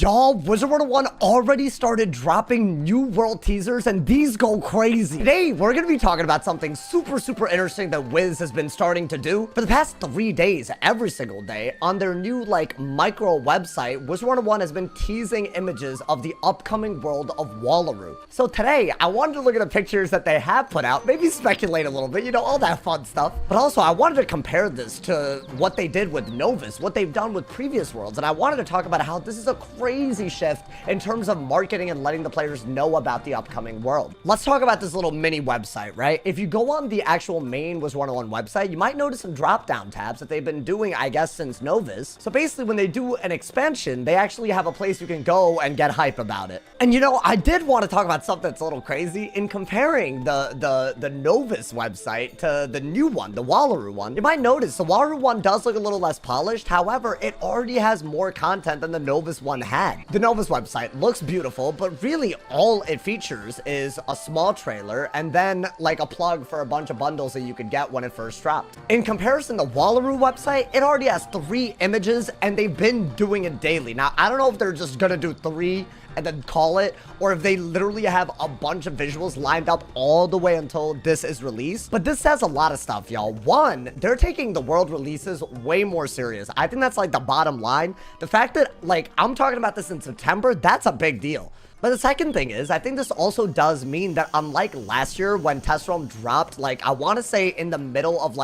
Y'all, Wizard101 already started dropping new world teasers, and these go crazy. Today, we're gonna be talking about something super interesting that Wiz has been starting to do for the past 3 days, every single day, on their new, micro website. Wizard101 has been teasing images of the upcoming world of Wallaru. So today, I wanted to look at the pictures that they have put out, maybe speculate a little bit, you know, all that fun stuff. But also, I wanted to compare this to what they did with Novus, what they've done with previous worlds, and I wanted to talk about how this is a crazy shift in terms of marketing and letting the players know about the upcoming world. Let's talk about this little mini website, right? If you go on the actual main Wizard101 website, you might notice some drop-down tabs that they've been doing, I guess, since Novus. So basically, when they do an expansion, they actually have a place you can go and get hype about it. And you know, I did want to talk about something that's a little crazy. In comparing the Novus website to the new one, the Wallaru one, you might notice the Wallaru one does look a little less polished. However, it already has more content than the Novus one had. The Novus website looks beautiful, but really all it features is a small trailer and then like a plug for a bunch of bundles that you could get when it first dropped. In comparison, the Wallaru website, it already has 3 images and they've been doing it daily. Now, I don't know if they're just gonna do 3 and then call it, or if they literally have a bunch of visuals lined up all the way until this is released. But this says a lot of stuff, y'all. One, they're taking the world releases way more serious. I think that's like the bottom line. The fact that I'm talking about this in September, that's a big deal. But the second thing is, I think this also does mean that unlike last year when Test Realm dropped, I want to say in the middle of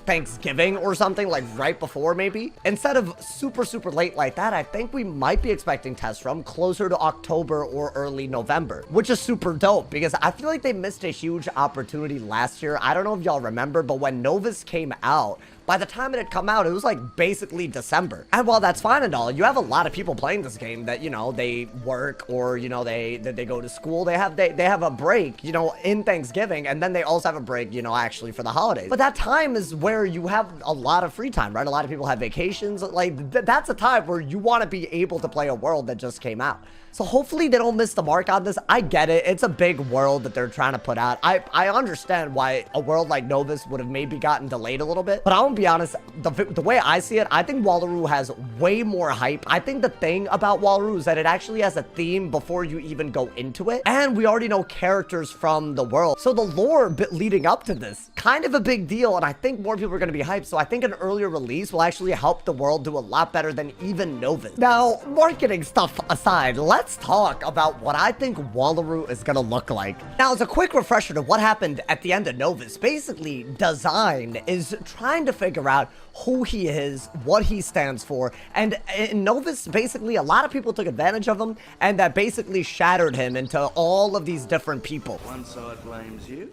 Thanksgiving or something, right before maybe, instead of super late like that, I think we might be expecting Test Realm closer to October or early November, which is super dope because I feel like they missed a huge opportunity last year. I don't know if y'all remember, but when Novus came out, by the time it had come out, it was basically December. And while that's fine and all, you have a lot of people playing this game that, you know, they work or, you know, they go to school. They have a break, you know, in Thanksgiving, and then they also have a break, you know, actually for the holidays. But that time is where you have a lot of free time, right? A lot of people have vacations. That's a time where you want to be able to play a world that just came out. So hopefully they don't miss the mark on this. I get it. It's a big world that they're trying to put out. I understand why a world like Novus would have maybe gotten delayed a little bit. But I won't be honest, the way I see it, I think Wallaru has way more hype. I think the thing about Wallaru is that it actually has a theme before you even go into it. And we already know characters from the world. So the lore leading up to this, kind of a big deal. And I think more people are going to be hyped. So I think an earlier release will actually help the world do a lot better than even Novus. Now, marketing stuff aside, let's talk about what I think Wallaru is gonna look like. Now, as a quick refresher to what happened at the end of Novus, basically, Design is trying to figure out who he is, what he stands for, and in Novus, basically, a lot of people took advantage of him, and that basically shattered him into all of these different people. One side blames you,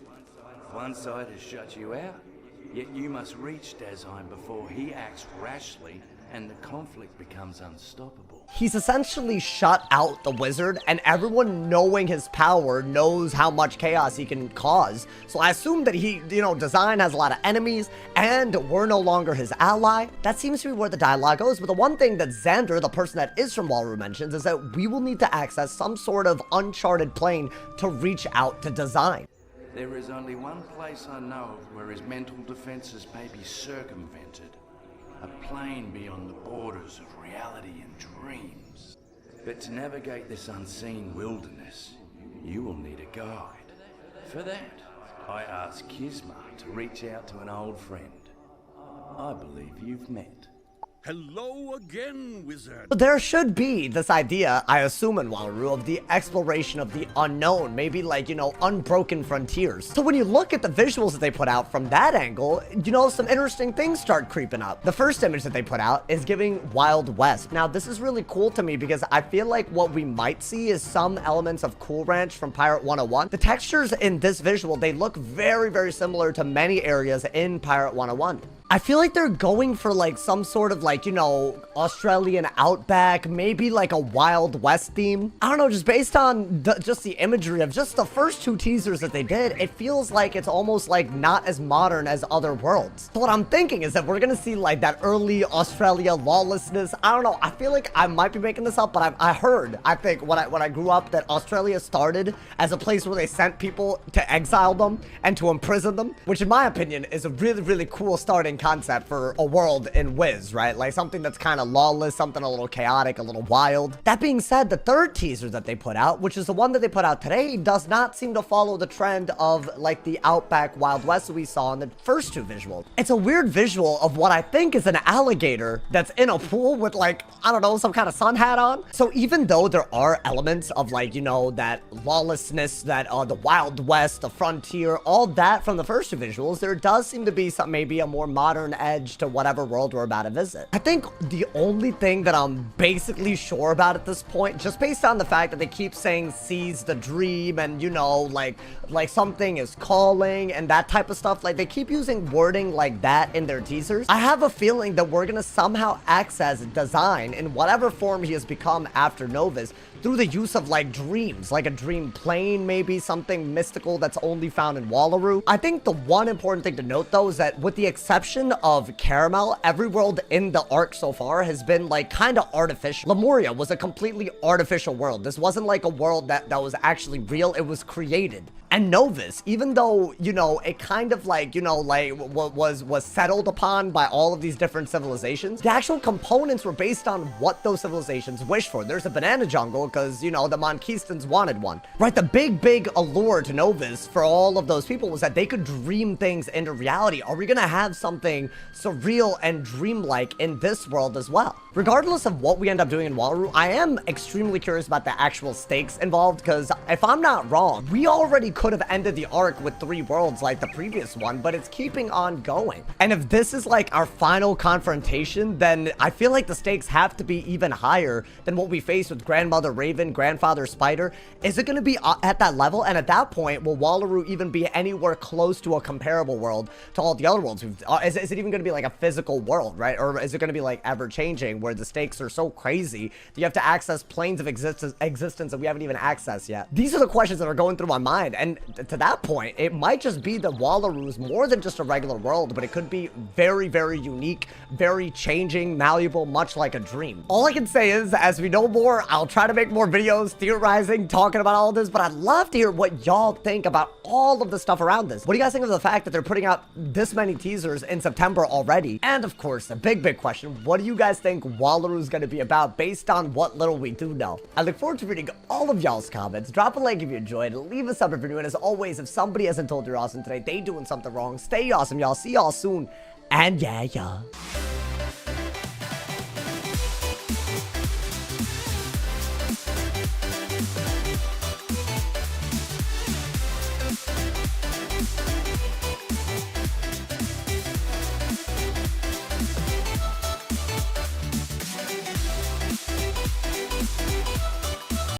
one side has shut you out, yet you must reach Design before he acts rashly and the conflict becomes unstoppable. He's essentially shut out the wizard, and everyone knowing his power knows how much chaos he can cause. So I assume that he, you know, Design has a lot of enemies, and we're no longer his ally. That seems to be where the dialogue goes. But the one thing that Xander, the person that is from Wallaru, mentions is that we will need to access some sort of uncharted plane to reach out to Design. There is only one place I know of where his mental defenses may be circumvented. A plane beyond the borders of reality and dreams. But to navigate this unseen wilderness, you will need a guide. For that, I asked Kisma to reach out to an old friend I believe you've met. Hello again, wizard. There should be this idea, I assume in Wallaru, of the exploration of the unknown, maybe you know, unbroken frontiers. So when you look at the visuals that they put out from that angle, you know, some interesting things start creeping up. The first image that they put out is giving Wild West. Now, this is really cool to me because I feel like what we might see is some elements of Cool Ranch from Pirate 101. The textures in this visual, they look very similar to many areas in Pirate 101. I feel like they're going for some sort of you know, Australian outback, maybe a Wild West theme. I don't know, just based on just the imagery of just the first 2 teasers that they did, it feels like it's almost not as modern as other worlds. So what I'm thinking is that we're gonna see that early Australia lawlessness. I don't know, I feel like I might be making this up, but I think when I grew up that Australia started as a place where they sent people to exile them and to imprison them, which in my opinion is a really cool starting interesting concept for a world in Wiz, right? Like something that's kind of lawless, something a little chaotic, a little wild. That being said, the third teaser that they put out, which is the one that they put out today, does not seem to follow the trend of like the Outback Wild West that we saw in the first two visuals. It's a weird visual of what I think is an alligator that's in a pool with like, I don't know, some kind of sun hat on. So even though there are elements of like, you know, that lawlessness, that the Wild West, the frontier, all that from the first two visuals, there does seem to be some, maybe a more modern edge to whatever world we're about to visit. I think the only thing that I'm basically sure about at this point, just based on the fact that they keep saying seize the dream and, you know, like something is calling and that type of stuff, like they keep using wording like that in their teasers. I have a feeling that we're gonna somehow access Design in whatever form he has become after Novus through the use of like dreams, like a dream plane, maybe something mystical that's only found in Wallaru. I think the one important thing to note though is that with the exception of Caramel, every world in the arc so far has been like kind of artificial. Lemuria was a completely artificial world. This wasn't like a world that was actually real. It was created. And Novus, even though, you know, it kind of like, you know, like was settled upon by all of these different civilizations, the actual components were based on what those civilizations wished for. There's a banana jungle because, you know, the Monquistans wanted one, right? The big allure to Novus for all of those people was that they could dream things into reality. Are we gonna have something surreal and dreamlike in this world as well? Regardless of what we end up doing in Wallaru, I am extremely curious about the actual stakes involved, because if I'm not wrong, we already could have ended the arc with 3 worlds like the previous one, but it's keeping on going. And if this is like our final confrontation, then I feel like the stakes have to be even higher than what we faced with Grandmother Raven, Grandfather Spider. Is it going to be at that level? And at that point, will Wallaru even be anywhere close to a comparable world to all the other worlds? Is it even going to be like a physical world, right? Or is it going to be like ever changing where the stakes are so crazy that you have to access planes of existence that we haven't even accessed yet? These are the questions that are going through my mind. And to that point, it might just be that Wallaru is more than just a regular world, but it could be very, very unique, very changing, malleable, much like a dream. All I can say is, as we know more, I'll try to make more videos theorizing, talking about all of this, but I'd love to hear what y'all think about all of the stuff around this. What do you guys think of the fact that they're putting out this many teasers in September already? And of course, the big question, what do you guys think Wallaru is going to be about based on what little we do know? I look forward to reading all of y'all's comments. Drop a like if you enjoyed, leave a sub if you're new, and as always, if somebody hasn't told you you're awesome today, they doing something wrong. Stay awesome, y'all. See y'all soon. And yeah.